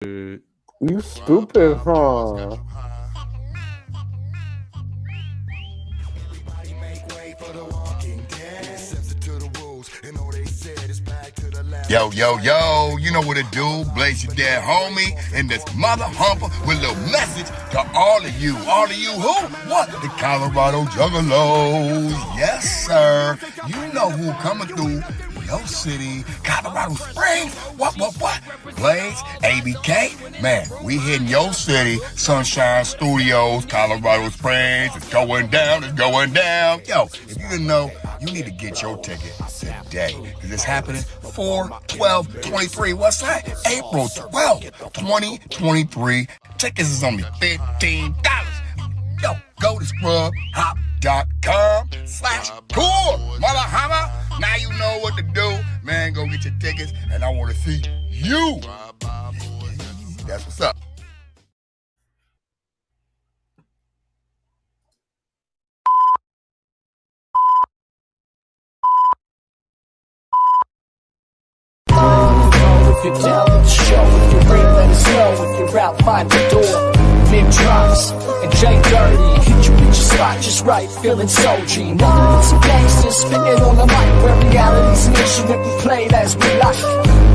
You stupid, huh? Yo, yo, yo, you know what it do. Blaze your dead homie and this mother humper with a little message to all of you. All of you who? What? The Colorado Juggalos. Yes, sir. You know who coming through your city, Colorado Springs. What? Blaze, ABK. Man, we hitting your city, Sunshine Studios, Colorado Springs. It's going down. Yo, if you didn't know, you need to get your ticket today. Because it's happening 4/12/23. What's that? April 12th, 2023. Tickets is only $15. Yo, go to scrubhop.com/tour. Mother hammer. Now you know what to do. Man, go get your tickets. And I want to see you. That's what's up. If you're down with the show, if you're ready, let us know. If you're out, find the door. Big Trox and JDirty, hit you with your spot just right, feeling so G. Nothing but some gangsters spitting on the mic, where reality's an instrument we played as we like.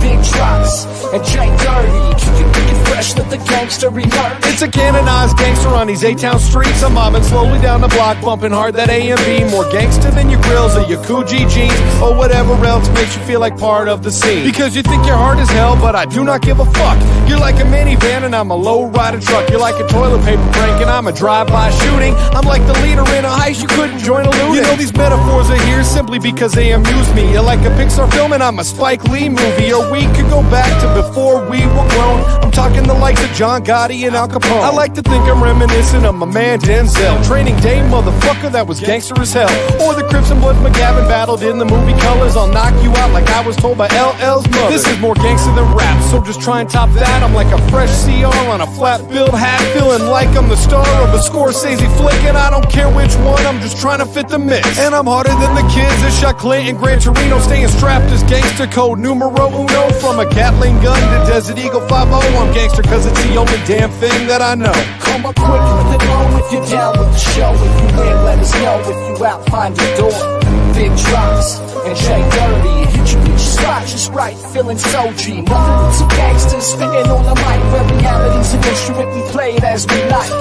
Big Trox and JDirty, keep you thinking fresh, let the gangster emerge. It's a canonized gangster on these A-town streets. I'm mobbing slowly down the block, bumping hard that A&B. More gangster than your grills or your Coogee jeans, or whatever else makes you feel like part of the scene. Because you think you're hard as hell, but I do not give a fuck. You're like a minivan and I'm a low-rider truck. You're like a toilet paper prank and I'm a drive-by shooting. I'm like the leader in a heist, you couldn't join a looting. You know these metaphors are here simply because they amuse me. You're like a Pixar film and I'm a Spike Lee movie. Or we could go back to before we were grown. I'm talking the likes of John Gotti and Al Capone. I like to think I'm reminiscent of my man Denzel. Training Day, motherfucker, that was gangster as hell. Or the Crips and Bloods McGavin battled in the movie Colors. I'll knock you out like I was told by LL's mother. This is more gangster than rap, so just try and top that. I'm like a fresh CR on a flat-billed hat, feeling like I'm the star of a Scorsese flick. And I don't care which one, I'm just trying to fit the mix. And I'm harder than the kids that shot Clint and Gran Torino. Staying strapped as gangster code numero uno. From a Gatling gun to Desert Eagle 5-0, I'm gangster cause it's the only damn thing that I know. Come up quick with it on if you're down with the show. If you win, let us know. If you out, find your door. Big Trox and JDirty, hit you with your spot just right, feeling so G. Nothing but some gangsters spitting on the mic, where reality's an instrument we played as we like.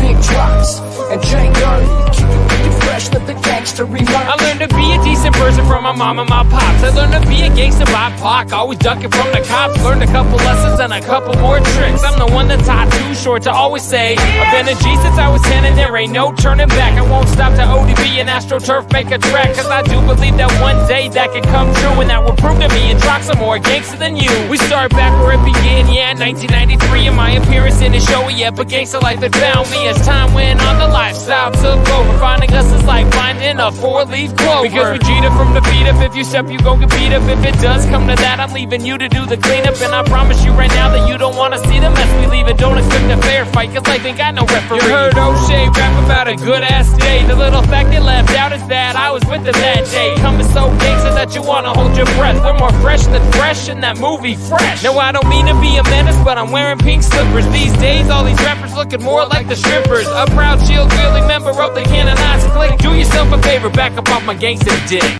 Big Trox and JDirty, keep you thinking fresh, let the gangster emerge. I learned to be a decent person from my mom and my pops. I learned to be a gangster by Pac, always ducking from the cops. Learned a couple lessons and a couple more tricks. I'm the one that's hot too short to always say I've been a G since I was 10 and there ain't no turning back. I won't stop to ODB and AstroTurf make a track, cause I do believe that one day that could come true, and that will prove to me and Trox are more gangster than you. We start back where it began, yeah, 1993, and my appearance in the show, yeah, but gangster life had found me. As time went on, the lifestyle took over. Finding us is like finding a four-leaf clover, because we cheat from the beat up. If you step, you gon' get beat up. If it does come to that, I'm leaving you to do the cleanup, and I promise you right now that you don't wanna see the mess we leave it. Don't expect a fair fight, cause life ain't got no referee. You heard O'Shea rap about a good-ass day. The little fact that left out is that I was with him that day. Coming so gangster that you wanna hold your breath. We're more fresh than fresh in that movie Fresh. No, I don't mean to be a menace, but I'm wearing pink slippers. These days, all these rappers looking more like the strippers. A proud Shield Grilling member of the canonized clique. Do yourself a favor, back up off my gangster dick.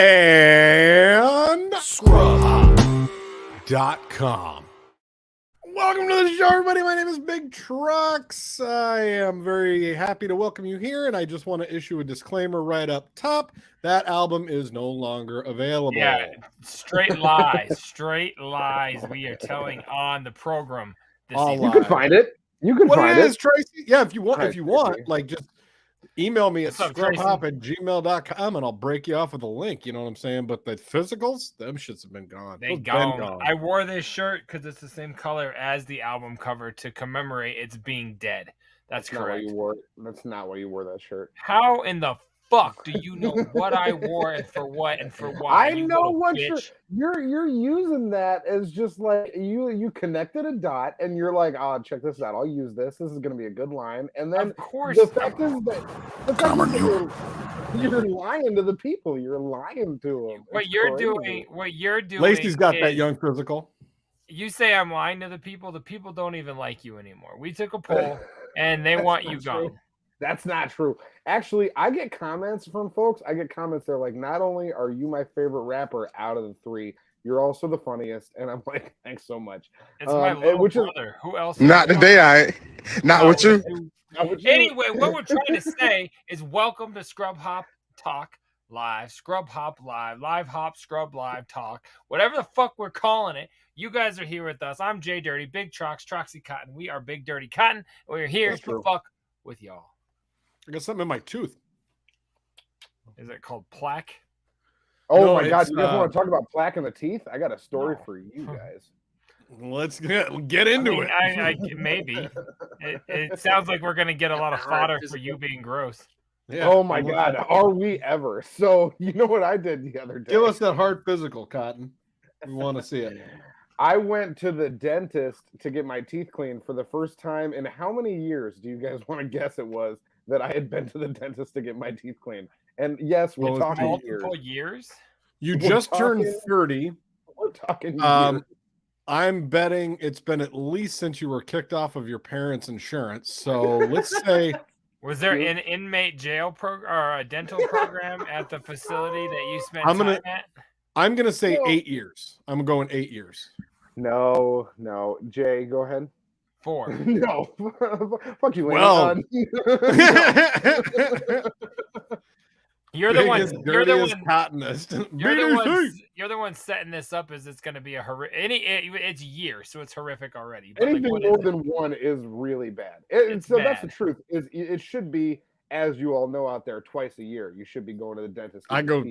And scrubhop.com. Welcome to the show, everybody. My name is Big Trox. I am very happy to welcome you here, and I just want to issue a disclaimer right up top. That album is no longer available. Yeah, straight lies. Straight lies we are telling on the program this evening. You can find it. You can find it. Tracy. Yeah, if you want, Tracy. like just email me at What's up, Tracy? scrubhop@gmail.com and I'll break you off with a link. You know what I'm saying? But the physicals, them shits have been gone. They gone. I wore this shirt because it's the same color as the album cover to commemorate its being dead. That's not why correct. you wore it. That's not why you wore that shirt. How in the fuck do you know what I wore and for what and for why? I you know little what bitch? you're using that as just like you connected a dot and you're like, oh, check this out. I'll use this. This is gonna be a good line. And then Of course, the fact is that you're lying to the people. You're lying to them. what you're doing. What you're doing. Lacey's got that is- young physical. You say I'm lying to the people. The people don't even like you anymore. We took a poll, and they want you gone. That's not true. Actually, I get comments from folks. I get comments. They're like, not only are you my favorite rapper out of the three, you're also the funniest. And I'm like, thanks so much. It's my little brother. Who else? Not today, I. Not with you. Anyway, what we're trying to say is welcome to Scrub Hop Talk Live, Scrub Hop Live, Live Hop Scrub Live Talk, whatever the fuck we're calling it. You guys are here with us. I'm JDirty, Big Trox, Troxy Cotton. We are Big Dirty Cotton, and we're here to fuck with y'all. I got something in my tooth. Is it called plaque? Oh No, my god! it's, You guys want to talk about plaque in the teeth? I got a story for you guys. Let's get into it. I maybe. It sounds like we're gonna get a lot of fodder for you being gross. Yeah. Oh my god, are we ever? So you know what I did the other day? Give us that hard physical, Cotton. We want to see it. I went to the dentist to get my teeth cleaned for the first time in how many years do you guys want to guess it was that I had been to the dentist to get my teeth cleaned? And yes, we're talking multiple years. You just turned 30. We're talking years. I'm betting it's been at least since you were kicked off of your parents' insurance. So let's say, was there an inmate jail program or a dental program at the facility that you spent time at? I'm gonna say 8 years. I'm going 8 years. No, Jay, go ahead. 4. No, fuck you. Well, you're the one. You're the one. Cottonist. You're the one setting this up as it's going to be a horrific. It's years, so it's horrific already. But anything more than one is really bad. So bad. That's the truth. It should be, as you all know out there, twice a year. You should be going to the dentist. I go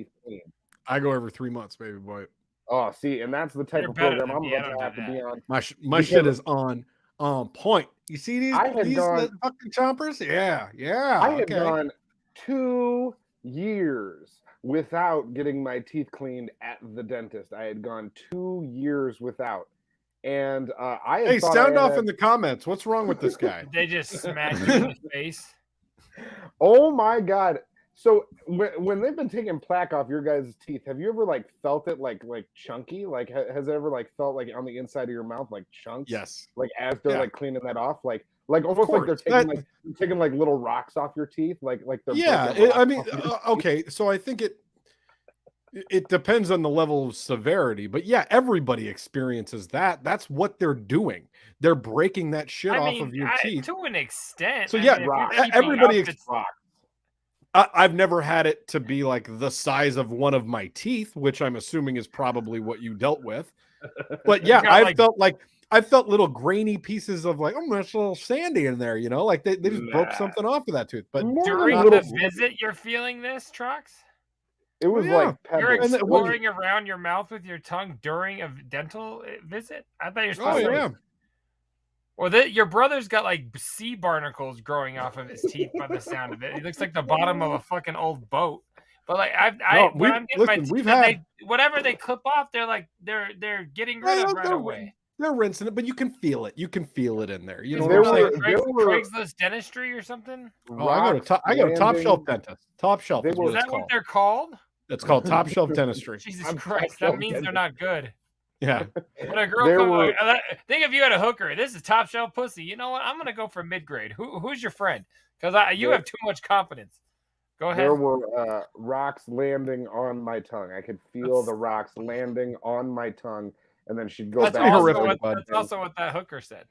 every 3 months, baby boy. Oh, see, and that's the type of program I'm going to have to be on. My shit is on point. You see these fucking chompers? Yeah. I had gone 2 years without getting my teeth cleaned at the dentist. I had gone 2 years without. And I had sound off in the comments. What's wrong with this guy? They just smacked you in the face. Oh my god. So when they've been taking plaque off your guys' teeth, have you ever like felt it like chunky? Like has it ever like felt like on the inside of your mouth like chunks? Yes. Like as they're like cleaning that off, like almost like they're taking like little rocks off your teeth, like they're I mean, okay. So I think it depends on the level of severity, but yeah, everybody experiences that. That's what they're doing. They're breaking that shit off of your teeth to an extent. So yeah, everybody. I've never had it to be like the size of one of my teeth, which I'm assuming is probably what you dealt with. But yeah, I felt little grainy pieces of like, that's a little sandy in there, you know, like they just broke something off of that tooth. But during the visit, you're feeling this, Trox? It was like you're exploring around your mouth with your tongue during a dental visit. I thought you're supposed to. Well, your brother's got like sea barnacles growing off of his teeth by the sound of it. He looks like the bottom of a fucking old boat. But like whatever they clip off, they're getting rid of right away. They're rinsing it, but you can feel it. You can feel it in there. You know, Craigslist dentistry or something. Oh, I go to Top Shelf Dentist. Top Shelf. Is that what they're called? It's called Top Shelf Dentistry. Jesus Christ, that means they're not good. Yeah. When a girl think if you had a hooker, this is top shelf pussy. You know what? I'm gonna go for mid-grade. Who's your friend? Because you have too much confidence. Go ahead. There were rocks landing on my tongue. I could feel the rocks landing on my tongue, and then she'd go back. That's also what that hooker said.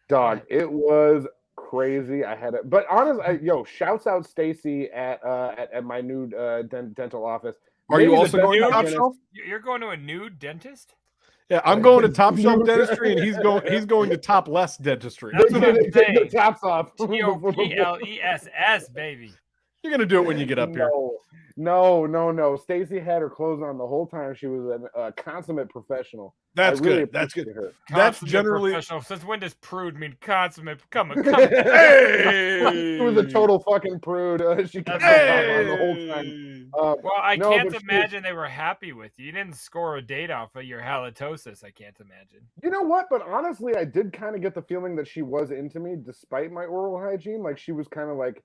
Dog, it was crazy. I had it, but honestly, shouts out Stacy at my new dental office. Are you also going to Top Shelf? You're going to a nude dentist? Yeah, I'm going to Top Shelf Dentistry, and he's going to Topless Dentistry. That's what I'm saying. The tops off. TOPLESS, baby. You're gonna do it when you get up here. No. Stacy had her clothes on the whole time. She was a consummate professional. That's really good. That's good. Her. That's Consummate generally professional. Since when does prude mean consummate? Come on. Hey! She was a total fucking prude. She kept Hey! on the whole time. Well, I No, can't but imagine they were happy with you. You didn't score a date off of your halitosis. I can't imagine. You know what? But honestly, I did kind of get the feeling that she was into me, despite my oral hygiene. Like she was kind of like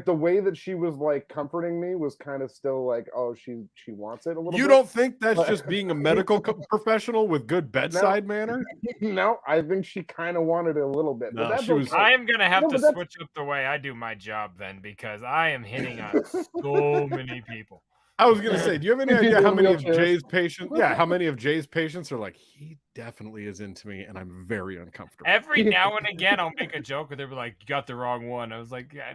the way that she was like comforting me was kind of still like, oh, she wants it a little. You bit. don't think that's just being a medical professional with good bedside manner? No, I think she kind of wanted it a little bit. No, but that's she was- okay. I am gonna have No, to but that's- switch up the way I do my job then, because I am hitting on so many people. I was gonna say, do you have any People idea how in many of wheelchairs. Jay's patients? Yeah, how many of Jay's patients are like, he definitely is into me, and I'm very uncomfortable. Every now and again, I'll make a joke, and they'll be like, "You got the wrong one." I was like, yeah,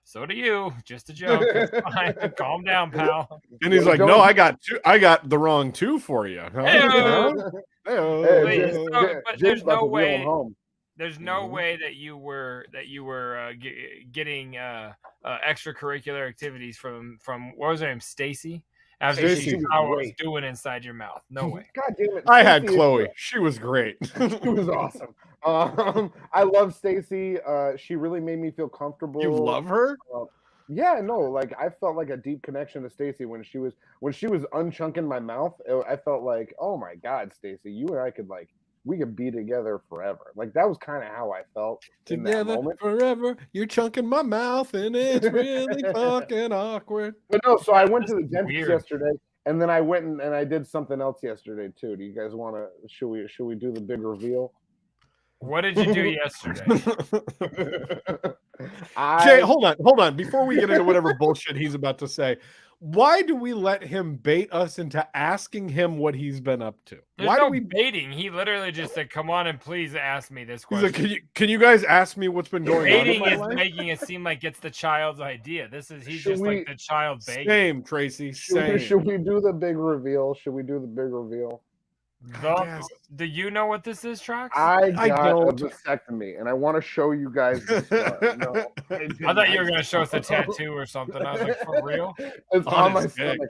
"So do you? Just a joke. It's fine. Calm down, pal." And he's like, Don't- "No, I got the wrong two for you." Huh? Hey-o. Hey-o. Wait, so- but there's no way. Home. There's no Mhm. way that you were getting extracurricular activities from what was her name, Stacy? After Stacey she was saw what was great. doing inside your mouth. No way. God damn it! I had Stacey is Chloe. She was great. She was awesome. I love Stacy. She really made me feel comfortable. You love her? Yeah, no, like I felt like a deep connection to Stacy when she was unchunking my mouth. I felt like, oh my God, Stacy, you and I we could be together forever. Like that was kind of how I felt in that Together moment. forever. You're chunking my mouth, and it's really fucking awkward. But no, so I went This to the is dentist weird. yesterday, and then I went and I did something else yesterday too. Do you guys want to? Should we do the big reveal? What did you do yesterday? Jay, hold on. Before we get into whatever bullshit he's about to say, why do we let him bait us into asking him what he's been up to? There's Why no do we? baiting. He literally just said, "Come on and please ask me this He's question." like, can you guys ask me what's been going on in Baiting my is life? making it seem like it's the child's idea. He's Should just we- like the child begging. Same, Tracy. Same. Should we do the big reveal? Should we do the big reveal? Yes. Do you know what this is, Trox? I got a don't. vasectomy, and I want to show you guys. This, no, I thought you were gonna show us a tattoo or something. I was like, for real? It's On on my his dick. stomach.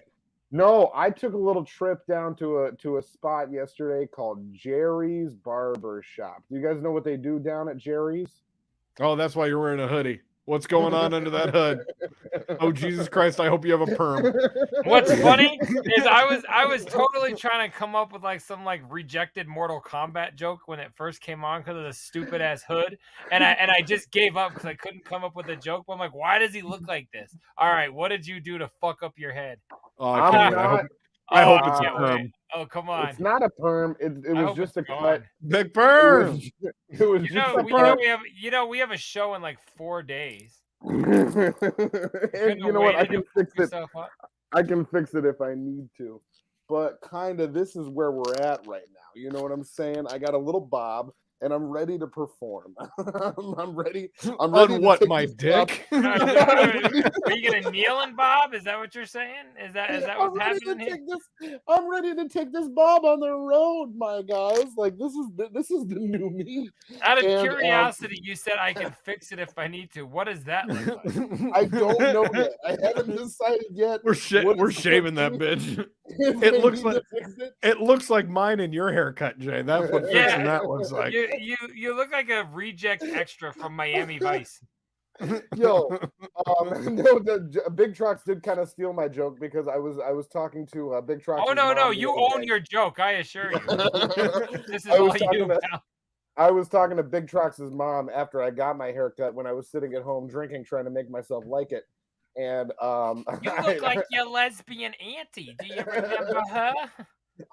No, I took a little trip down to a spot yesterday called Jerry's Barber Shop. Do you guys know what they do down at Jerry's? Oh, that's why you're wearing a hoodie. What's going on under that hood? Oh, Jesus Christ! I hope you have a perm. What's funny is I was totally trying to come up with like some like rejected Mortal Kombat joke when it first came on because of the stupid ass hood, and I just gave up because I couldn't come up with a joke. But I'm like, why does he look like this? All right, what did you do to fuck up your head? Oh, I'm I can't wait. not. I hope Oh, it's a can't perm. wait. Oh, come on. It's not a perm. It I was hope just a it's cut. gone. Big It perm. was, it was You just know, a we have a show in like 4 days. and Couldn't you know what? I wait can to fix it. yourself up. I can fix it if I need to. But kind of, this is where we're at right now. You know what I'm saying? I got a little bob, and I'm ready to perform. I'm ready. I'm ready. On to what, take my this job. dick? Are you gonna kneel and bob? Is that what you're saying? Is that I'm what's ready to happening here? take this. I'm ready to take this bob on the road, my guys. Like this is the new me. Out of And, curiosity, you said I can fix it if I need to. What does that look like? I don't know yet. I haven't decided yet. We're what we're it's shaving gonna that be. bitch. If It I looks need like- to fix it. It looks like mine and your haircut, Jay. That's what fixing Yeah. that looks like. You look like a reject extra from Miami Vice. Yo, no, Big Trox did kind of steal my joke because I was talking to Big Trox. Oh no, you own your joke. I assure you. This is I was all talking you. about- pal. I was talking to Big Trox's mom after I got my haircut when I was sitting at home drinking, trying to make myself like it. And You look like your lesbian auntie. Do you remember her?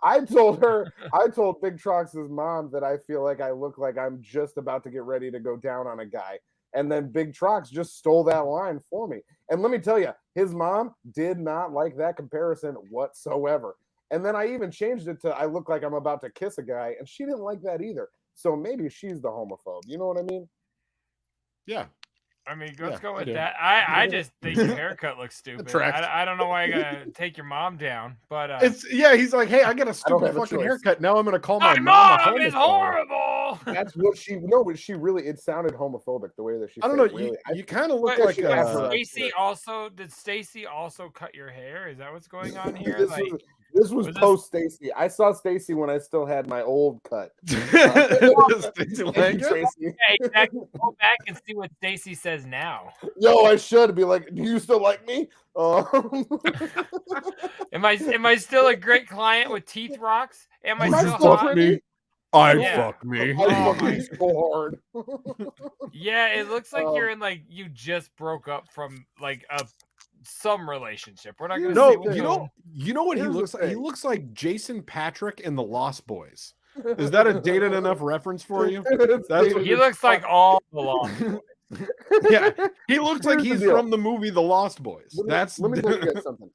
I told Big Trox's mom that I feel like I look like I'm just about to get ready to go down on a guy. And then Big Trox just stole that line for me. And let me tell you, his mom did not like that comparison whatsoever. And then I even changed it to I look like I'm about to kiss a guy, and she didn't like that either. So maybe she's the homophobe. You know what I mean? Yeah. I mean, let's Yeah, go I with do. that. I just think your haircut looks stupid. tracks. I don't know why you gotta take your mom down, but He's like, hey, I got a don't stupid have a fucking choice. haircut. Now I'm gonna call my my mom a mom is homophobe. horrible. That's what she really. It sounded homophobic the way that she. I don't said know. it, really. You kind of look But like she asked her did that Stacy also cut your hair? Is that what's going on here? This was was this- post Stacy. I saw Stacy when I still had my old cut. Stacey Lang. Stacy. Yeah, exactly. Go back and see what Stacy says now. Yo, I should be like, do you still like me? Am I still a great client with teeth rocks? Am I Am I still still hot? pretty? I Yeah. fuck me. I Oh fuck my- you so hard. Yeah, it looks like you're Um, in you just broke up from some relationship. We're not gonna say No, what you know what he Here's the looks like? He thing. looks like Jason Patrick in The Lost Boys. Is that a dated enough reference for you? That's what he looks like all the law. Yeah, he looks like Here's the he's deal. from the movie The Lost Boys. Let me tell you guys something.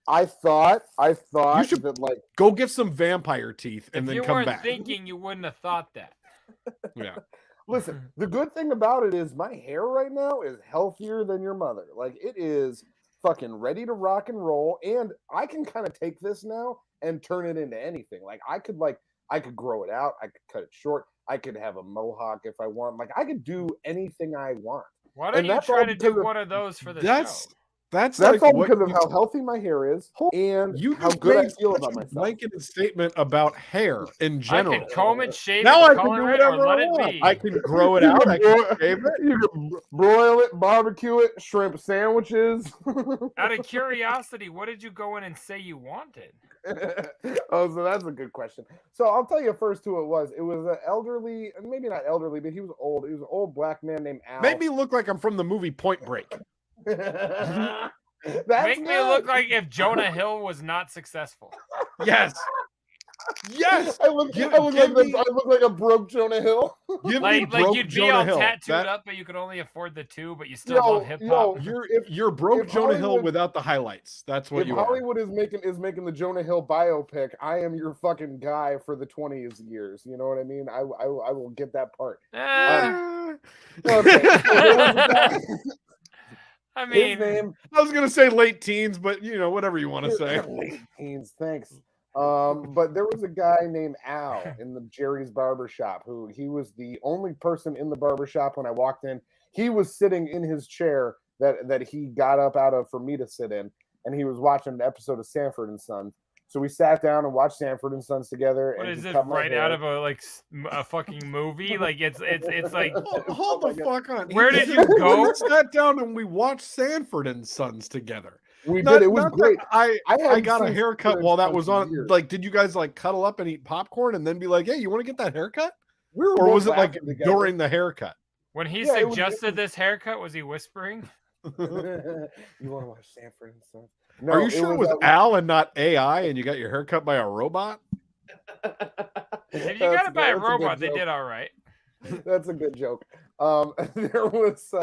I thought You should- that like Go get some vampire teeth and If then you come weren't back. thinking, you wouldn't have thought that. Yeah. listen, the good thing about it is my hair right now is healthier than your mother. Like it is fucking ready to rock and roll, and I can kind of take this now and turn it into anything. Like I could grow it out, I could cut it short, I could have a mohawk if I want. Like I could do anything I want. Why don't And you that's try all to do because of- one of those for the That's show? that's That's like all what because of you- how healthy my hair is and you how just good I made feel such about a myself. blanketed statement about hair in I general. can comb it, shave Now it, I can color do it, whatever or I let it want. be. I can grow it out. I can shave it. You can broil it, barbecue it, shrimp sandwiches. Out of curiosity, what did you go in and say you wanted? Oh, so that's a good question. So I'll tell you first who it was. It was an elderly, maybe not elderly, but he was old. He was an old black man named Al. Made me look like I'm from the movie Point Break. Make me look like if Jonah Hill was not successful. Yes. Yes. I look like a broke Jonah Hill. Give me Like broke you'd be Jonah all Hill. tattooed up, but you could only afford the two, but you still love hip hop. You're broke if Jonah Hill Hollywood- without the highlights. That's what If you are. Hollywood is making the Jonah Hill biopic, I am your fucking guy for the 20s years. You know what I mean? I will get that part. Okay. So there was a guy- I his mean, name I was gonna say late teens, but whatever you want to say. Late teens, thanks. But there was a guy named Al in the Jerry's barber shop who he was the only person in the barber shop when I walked in. He was sitting in his chair that he got up out of for me to sit in, and he was watching an episode of Sanford and Sons. So we sat down and watched Sanford and Sons together. what and is he it? cut my Right hair. out of a fucking movie? Like it's like Hold the fuck on. Where did you go? We sat down and we watched Sanford and Sons together. We did. It was Not that great. I hadn't got a seen haircut Sanford while that and was Sons on. in years. Like, did you guys like cuddle up and eat popcorn and then be like, "Hey, you want to get that haircut?" We were Or both was it like laughing together. during the haircut? when he Yeah, it was- suggested this haircut, was he whispering? You want to watch Sanford and Sons? No, Are you sure it was Al and not AI, and you got your haircut by a robot? If you got it by a that's good robot, they joke. did all right. That's a good joke. There was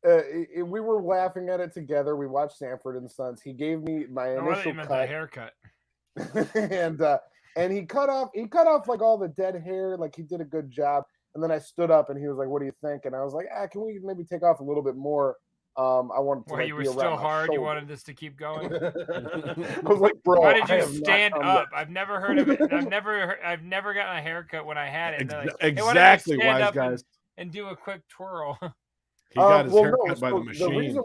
we were laughing at it together. We watched Sanford and Sons. He gave me my No, I thought initial you meant the cut, haircut. and he cut off like all the dead hair. Like he did a good job. And then I stood up, and he was like, "What do you think?" And I was like, "Can we maybe take off a little bit more?" I wanted to. Where like, you were be around still my hard, you shoulder. wanted this to keep going. I was like, "Bro, Why did I you have not stand come up? yet." I've never heard of it. I've never gotten a haircut when I had it. And they're like, "Hey, why don't you Exactly, stand wise up guys. and do a quick twirl." He got his Well, haircut no, by so the machine. The reason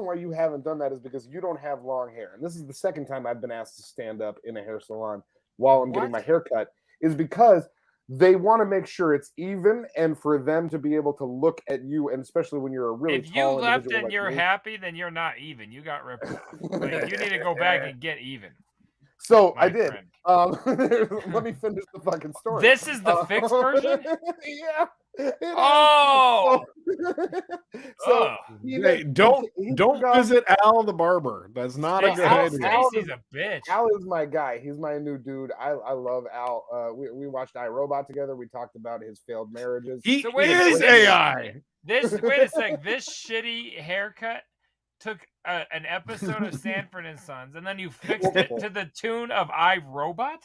why you haven't done that is because you don't have long hair. And this is the second time I've been asked to stand up in a hair salon while I'm getting my What? hair cut, is because they want to make sure it's even and for them to be able to look at you, and especially when you're a really If you tall left individual and like you're me. happy, then you're not even. You got ripped off. Like, you need to go back and get even. So my I did. friend. Let me finish the fucking story. This is the fixed version? Yeah. it is. Oh! So Ugh. Hey, don't forgot- visit Al the barber. That's not a Stacy- good Al- idea. Al- Stacy's a bitch. Al is my guy. He's my new dude. I love Al. We watched iRobot together. We talked about his failed marriages. He So wait a is minute. AI. Wait a sec. This shitty haircut took an episode of Sanford and Sons, and then you fixed it to the tune of iRobot.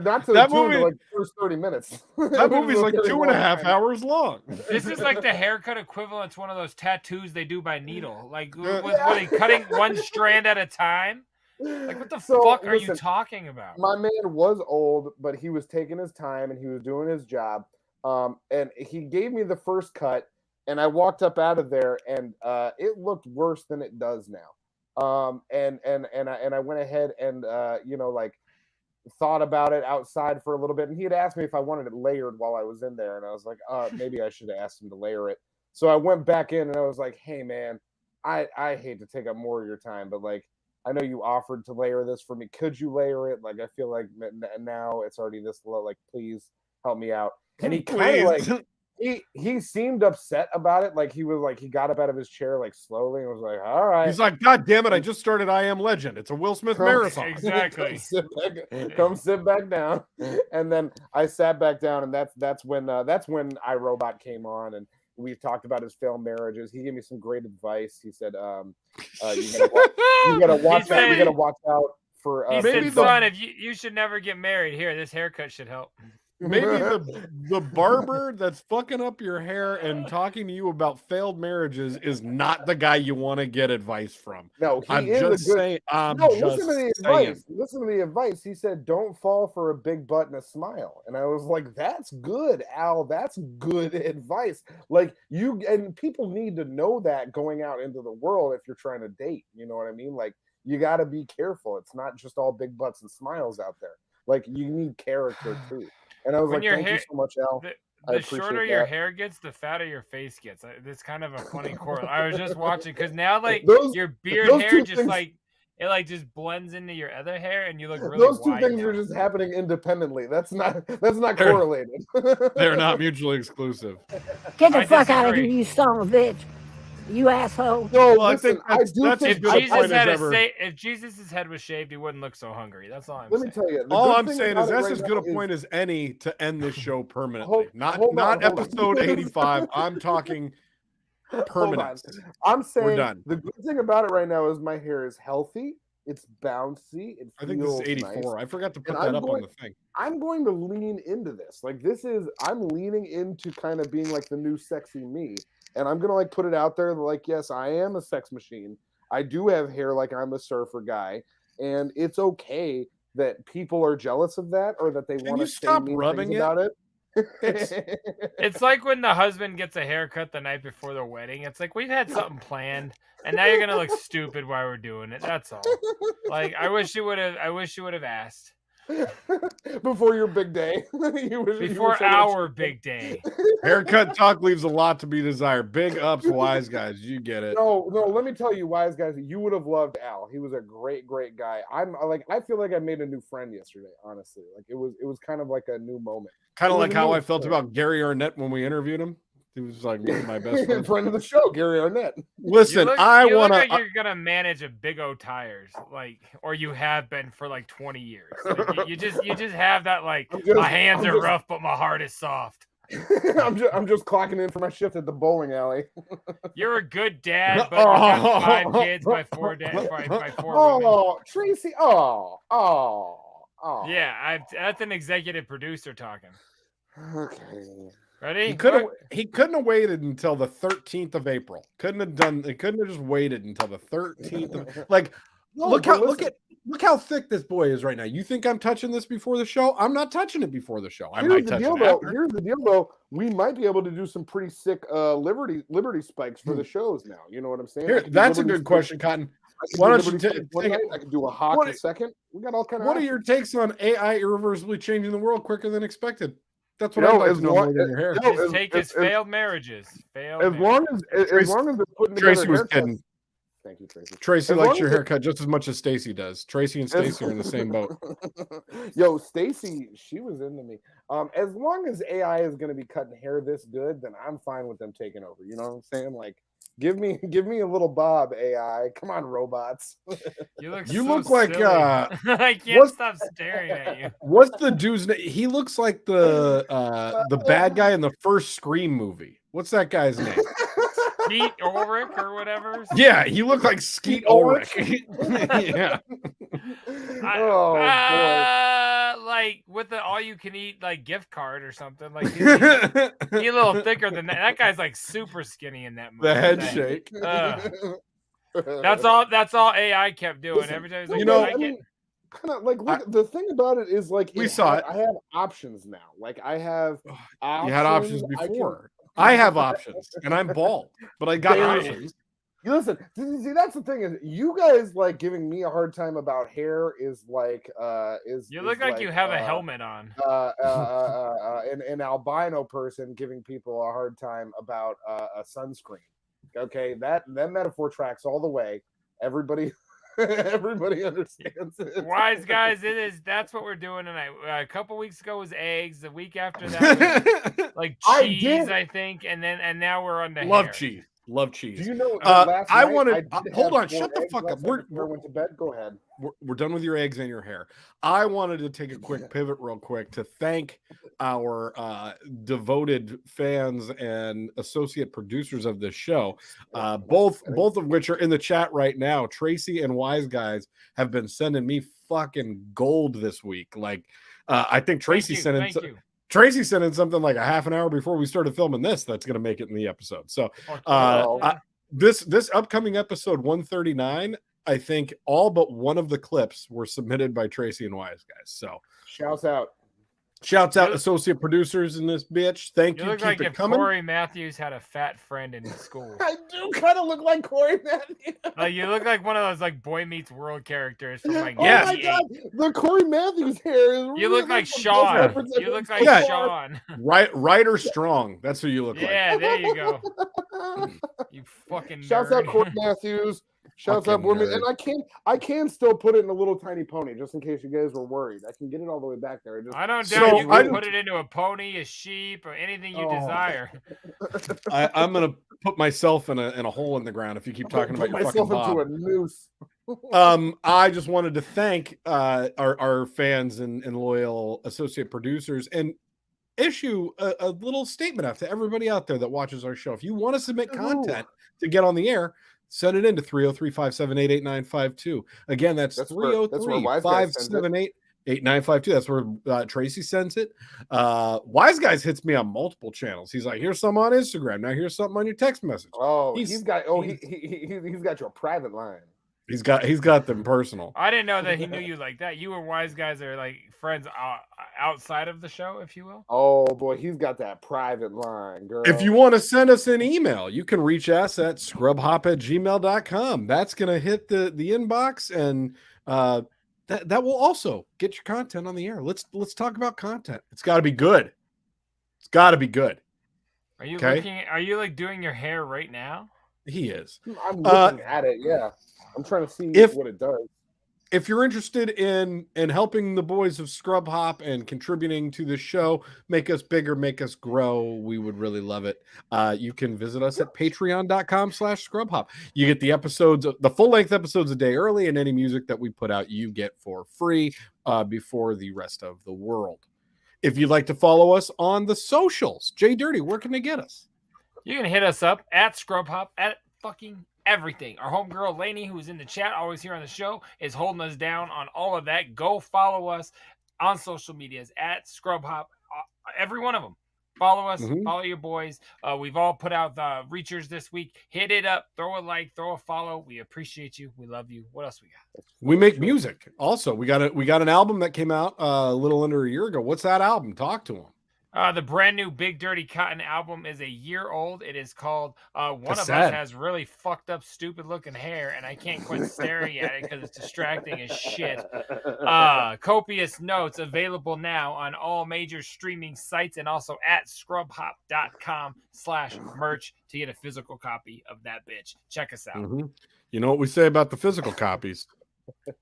not to That the tune movie- of like the first 30 minutes. That movie's like Very 2.5 long. hours long. This is like the haircut equivalent to one of those tattoos they do by needle. Like, what are you cutting one strand at a time? Like, what the So, fuck are you listen, talking about? My man was old, but he was taking his time and he was doing his job. And he gave me the first cut, and I walked up out of there, and it looked worse than it does now. And I went ahead and like thought about it outside for a little bit, and he had asked me if I wanted it layered while I was in there, and I was like, maybe I should have asked him to layer it. So I went back in and I was like, hey man, I hate to take up more of your time, but like I know you offered to layer this for me. Could you layer it? Like I feel like now it's already this low. Like please help me out. And he kind of like he seemed upset about it. Like he got up out of his chair like slowly and was like, all right. He's like, God damn it, I just started I Am Legend. It's a Will Smith marathon. Exactly. Come sit back down. And then I sat back down, and that's when iRobot came on, and we talked about his failed marriages. He gave me some great advice. He said, you gotta watch out. You gotta watch out for he maybe said, son, if you should never get married. Here, this haircut should help. Maybe the barber that's fucking up your hair and talking to you about failed marriages is not the guy you want to get advice from. No, I'm just saying. Listen to the advice. Listen to the advice. He said, "Don't fall for a big butt and a smile." And I was like, "That's good, Al. That's good advice." Like and people need to know that going out into the world if you're trying to date. You know what I mean? Like you got to be careful. It's not just all big butts and smiles out there. Like you need character too. And I was like, thank you so much, Al. The shorter your hair gets, the fatter your face gets. It's kind of a funny correlation. I was just watching because now, like, your beard hair just like it just blends into your other hair, and you look really. Those two things are just happening independently. That's not correlated. They're not mutually exclusive. Get the fuck out of here, you son of a bitch. You asshole. No, well, listen, I do think if Jesus' head was shaved, he wouldn't look so hungry. That's all I'm saying. Let me tell you. All I'm saying is that's as good a point as any to end this show permanently. Not episode 85. I'm talking permanent. I'm saying we're done. The good thing about it right now is my hair is healthy. It's bouncy. I think this is 84. Nice. I forgot to put that up on the thing. I'm going to lean into this. Like I'm leaning into kind of being like the new sexy me. And I'm going to like put it out there like, yes, I am a sex machine. I do have hair like I'm a surfer guy. And it's okay that people are jealous of that or that they want to stop rubbing about it. It's like when the husband gets a haircut the night before their wedding. It's like we've had something planned, and now you're gonna look stupid while we're doing it. That's all. Like I wish you would have asked before your big day. Before our big day. Haircut talk leaves a lot to be desired. Big ups, wise guys. You get it. No. Let me tell you, wise guys, you would have loved Al. He was a great guy. I feel like I made a new friend yesterday. Honestly, like it was kind of like a new moment. Kind of like how I felt about Gary Arnett when we interviewed him. He was like my best friend. Friend of the show, Gary Arnett. Listen, look like you're gonna manage a Big O tires, like, or you have been for like 20 years. Like, you just have that like my hands are rough, but my heart is soft. I'm just clocking in for my shift at the bowling alley. You're a good dad, but you got 5 kids by 4 dads by 4 women. Tracy. Yeah, that's an executive producer talking. Okay. Ready? He couldn't have waited until the 13th of April. Couldn't have just waited until the 13th of like look how thick this boy is right now. You think I'm touching this before the show? I'm not touching it before the show. Here's the deal though. We might be able to do some pretty sick Liberty spikes for the shows now. You know what I'm saying? That's a good question, Cotton. Why don't you take I could do a hawk in a second. We got all kind of. What are your takes on AI irreversibly changing the world quicker than expected? That's what I'd like to know more than your hair. His take is failed marriages. As long as they're putting Tracy was kidding. Thank you, Tracy. Tracy likes your haircut just as much as Stacy does. Tracy and Stacy are in the same boat. Yo, Stacy, she was into me. As long as AI is going to be cutting hair this good, then I'm fine with them taking over. You know what I'm saying? Like, give me a little bob, AI. Come on, robots. You look like I can't stop staring at you. What's the dude's name? He looks like the bad guy in the first Scream movie. What's that guy's name? Skeet Ulrich or whatever. Yeah, he looked like Skeet Ulrich. Yeah. Oh boy. like with the all-you-can-eat like gift card or something. Like he's a little thicker than that. That guy's like super skinny in that movie. The head shake. That's all AI kept doing. Listen, Every time he's like, you know, I mean, kind of like look, the thing about it is like we saw it. I have options now. Like I have options. You had options before. I have options, and I'm bald, but I got options. Listen, see, that's the thing is you guys like giving me a hard time about hair is like you look like you have a helmet on. An albino person giving people a hard time about a sunscreen. Okay, that metaphor tracks all the way. Everybody understands it. Wise guys, that's what we're doing tonight. A couple weeks ago was eggs. The week after that was like cheese, I think, and now we're on the hair. Cheese. Love cheese. Do you know? I wanted. Hold on, shut the fuck up. I went to bed. Go ahead. We're done with your eggs and your hair. I wanted to take a quick pivot, real quick, to thank our devoted fans and associate producers of this show. Both of which are in the chat right now. Tracy and Wise Guys have been sending me fucking gold this week. Like, I think Tracy sent in. Tracy sent in something like a half an hour before we started filming this that's going to make it in the episode. So this upcoming episode 139, I think all but one of the clips were submitted by Tracy and Wise Guys. So Shouts out associate producers in this bitch. Thank you. You look like if Corey Matthews had a fat friend in school. I do kind of look like Corey Matthews. Like you look like one of those like Boy Meets World characters from like oh my god, the Corey Matthews hair is. You look like Sean. You look like Sean. Right or strong. That's who you look like. Yeah, there you go. You fucking. Shouts out Corey Matthews. Shouts out women, and I can still put it in a little tiny pony just in case you guys were worried. I can get it all the way back there. I don't doubt you can put it into a pony, a sheep, or anything you desire. I'm gonna put myself in a hole in the ground if you keep talking about your fucking Bob. Into a noose. I just wanted to thank our fans and loyal associate producers and issue a little statement out to everybody out there that watches our show. If you want to submit content to get on the air, send it in to 303-578-8952. Again, that's 303-578-8952. That's where Tracy sends it. Wise Guys hits me on multiple channels. He's like, here's something on Instagram. Now here's something on your text message. Oh, he's got your private line. He's got them personal. I didn't know that he knew you like that. You and Wise Guys are like friends outside of the show, if you will. Oh boy, he's got that private line, girl. If you want to send us an email, you can reach us at scrubhop@gmail.com. That's gonna hit the inbox, and that will also get your content on the air. Let's talk about content. It's got to be good. It's got to be good. Are you looking? Are you like doing your hair right now? He is. I'm looking at it. Yeah. I'm trying to see what it does. If you're interested in helping the boys of Scrub Hop and contributing to the show, make us bigger, make us grow, we would really love it. You can visit us at patreon.com/scrubhop. You get the episodes, the full-length episodes a day early, and any music that we put out, you get for free before the rest of the world. If you'd like to follow us on the socials, JDirty, where can they get us? You can hit us up at Scrub Hop at fucking everything. Our homegirl Lainey, who's in the chat, always here on the show, is holding us down on all of that. Go follow us on social medias at Scrub Hop, every one of them. Follow us, follow your boys. We've all put out the reachers this week. Hit it up, throw a like, throw a follow. We appreciate you. We love you. What else we got? We make music. Also, we got an album that came out a little under a year ago. What's that album? Talk to them. The brand new Big Dirty Cotton album is a year old. It is called One of Us Has Really Fucked Up Stupid Looking Hair, and I can't quit staring at it because it's distracting as shit. Copious notes available now on all major streaming sites and also at scrubhop.com/merch to get a physical copy of that bitch. Check us out. You know what we say about the physical copies?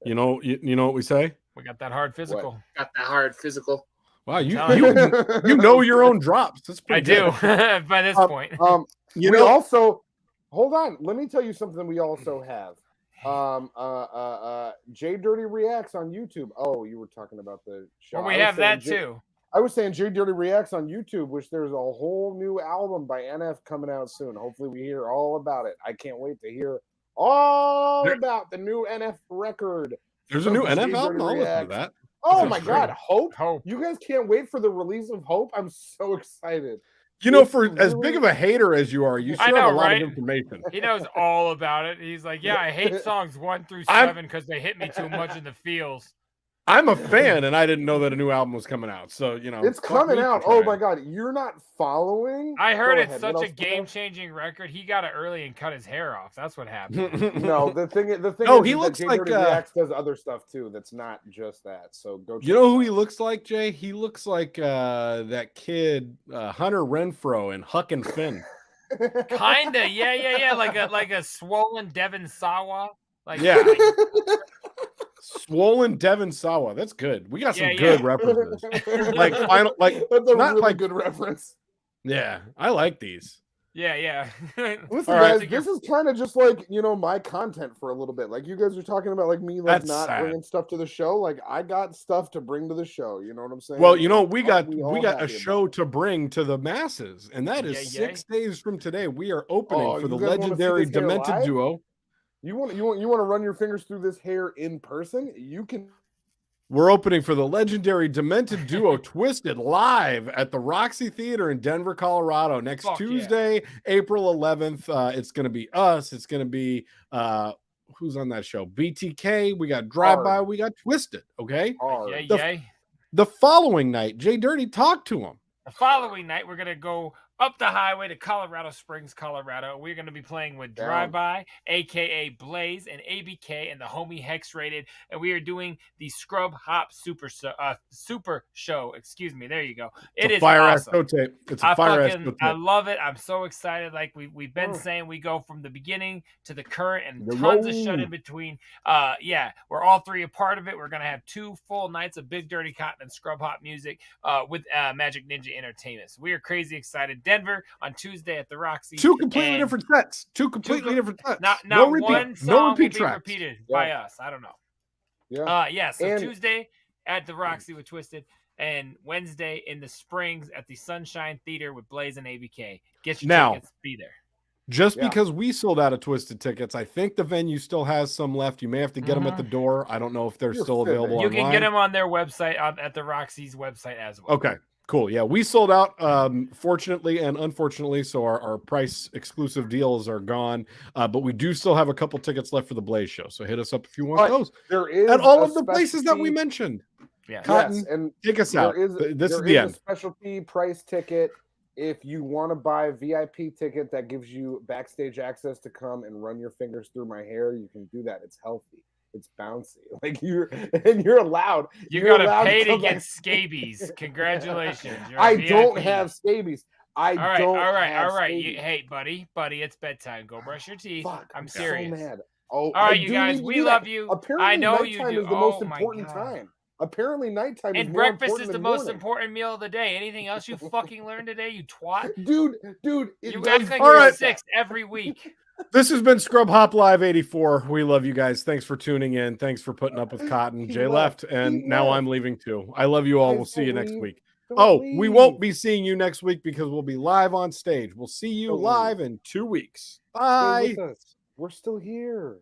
You know what we say? We got that hard physical. What? Got that hard physical. Wow, you know your own drops. That's pretty good. I do by this point. We also hold on. Let me tell you something. We also have JDirty Reacts on YouTube. Oh, you were talking about the show. Well, we have that too. I was saying JDirty Reacts on YouTube, which there's a whole new album by NF coming out soon. Hopefully, we hear all about it. I can't wait to hear all about the new NF record. There's a new NF album. I'll listen to that. Oh That's my great. God, Hope! Hope. You guys can't wait for the release of Hope. I'm so excited. You know, It's for as big of a hater as you are, you I sure have know, a lot right? of information. He knows all about it. He's like, yeah, I hate songs 1 through I'm- 7 because they hit me too much in the feels. I'm a fan, and I didn't know that a new album was coming out. So you know, It's fuck coming me for out. Oh my trying. God, you're not following? I heard Go it's ahead. What such a else do you have? game-changing record. He got it early and cut his hair off. That's what happened. No, the thing No, is he that looks J like, Dirty Reacts does other stuff too. That's not just that. So go. You know who he looks like, Jay? He looks like that kid Hunter Renfro in Huck and Finn. Kinda, yeah. Like a swollen Devin Sawa. Like Yeah. Swollen Devin Sawa. That's good. We got some good references. Like final, like That's a not really like good reference. Yeah, I like these. Yeah. Listen, All right. guys, this is kind of just like, you know, my content for a little bit. Like you guys are talking about like me like That's not sad. bringing stuff to the show. Like I got stuff to bring to the show. You know what I'm saying? Well, you know, we What got all a happy show about. to bring to the masses, and that is Yeah. 6 days from today. We are opening Oh, for the you guys wanna see legendary this hair Demented live? duo. You want to run your fingers through this hair in person? You can. We're opening for the legendary Demented duo Twisted live at the Roxy Theater in Denver, Colorado next Fuck yeah. Tuesday, April 11th. It's going to be us. It's going to be who's on that show? BTK. We got Drive By. Hard. We got Twisted. Okay. Hard. Yeah. The following night, JDirty talked to him. The following night, we're going to go up the highway to Colorado Springs, Colorado. We're going to be playing with Drive By, a.k.a. Blaze, and ABK, and the homie Hex Rated. And we are doing the Scrub Hop Super Show. Excuse me. There you go. It is fire-ass awesome. tape. It's a fire-ass I tape. love it. I'm so excited. Like we've been saying, we go from the beginning to the current and The tons of road. shut in between. We're all three a part of it. We're going to have 2 full nights of Big Dirty Cotton and Scrub Hop music with Magic Ninja Entertainment. So we are crazy excited. Denver on Tuesday at the Roxy. 2 completely different sets. 2 completely different sets. Not no repeat, one song no will repeat be tracks. repeated by us. I don't know. Yeah. So And- Tuesday at the Roxy with Twisted, and Wednesday in the Springs at the Sunshine Theater with Blaze and ABK. Get your Now, tickets. Be there. Just Yeah. because we sold out of Twisted tickets, I think the venue still has some left. You may have to get them at the door. I don't know if they're You're still fibbing. available You online. can get them on their website at the Roxy's website as well. Okay, cool. Yeah, we sold out, fortunately and unfortunately, so our price exclusive deals are gone. But we do still have a couple tickets left for the Blaze show. So hit us up if you want But those. There is At all a of the places that we specialty- mentioned. Yeah. Cotton, Yes, and take us out. there is This is there the is end. a specialty price ticket. If you want to buy a VIP ticket that gives you backstage access to come and run your fingers through my hair, you can do that. It's healthy. It's bouncy. Like you're allowed. You You're got allowed to pay to come get back- scabies. Congratulations. You're a I don't VIP. have scabies. All right. don't All right. have All right. scabies. Hey, buddy, it's bedtime. Go brush your teeth. Fuck, I'm so serious. mad. Oh, All I right, you do guys, need to we do that. love you. Apparently, I know you nighttime do. is the most Oh, my important God. time. Apparently, nighttime is And more breakfast important is the than most morning. important meal of the day. Anything else you fucking learned today, you twat? Dude, it You does act like All you're right. 6 every week. This has been Scrub Hop Live 84. We love you guys. Thanks for tuning in. Thanks for putting up with Cotton. He Jay left. left, and He now left. I'm leaving too. I love you all. Guys, We'll see you don't next leave. week. Don't We won't leave. be seeing you next week because we'll be live on stage. We'll see you Don't leave. live in 2 weeks. Stay Bye. with us. We're still here.